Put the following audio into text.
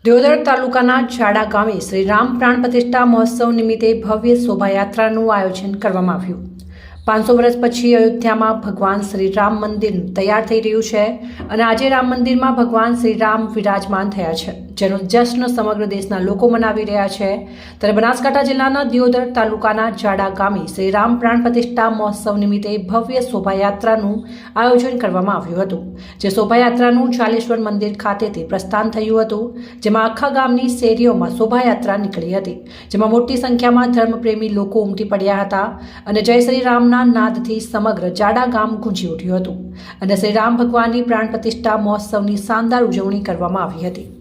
દિયોદર તાલુકાના જાડા ગામે શ્રી રામ પ્રાણ પ્રતિષ્ઠા મહોત્સવ નિમિત્તે ભવ્ય શોભાયાત્રાનું આયોજન કરવામાં આવ્યું। 500 વર્ષ પછી અયોધ્યામાં ભગવાન શ્રી રામ મંદિર તૈયાર થઈ રહ્યું છે અને આજે રામ મંદિરમાં ભગવાન શ્રી રામ વિરાજમાન થયા છે, જેનો જશ્ન સમગ્ર દેશના લોકો મનાવી રહ્યા છે। ત્યારે બનાસકાંઠા જિલ્લાના દિયોદર તાલુકાના જાડા ગામે શ્રી રામ પ્રાણ પ્રતિષ્ઠા મહોત્સવ નિમિત્તે ભવ્ય શોભાયાત્રાનું આયોજન કરવામાં આવ્યું હતું, જે શોભાયાત્રાનું ચાલેશ્વર મંદિર ખાતેથી પ્રસ્થાન થયું હતું, જેમાં આખા ગામની શેરીઓમાં શોભાયાત્રા નીકળી હતી, જેમાં મોટી સંખ્યામાં ધર્મપ્રેમી લોકો ઉમટી પડ્યા હતા અને જય શ્રી રામ નાદથી સમગ્ર જાડા ગામ ગુંજી ઉઠ્યું હતું અને શ્રી રામ ભગવાનની પ્રાણ પ્રતિષ્ઠા મહોત્સવની શાનદાર ઉજવણી કરવામાં આવી હતી।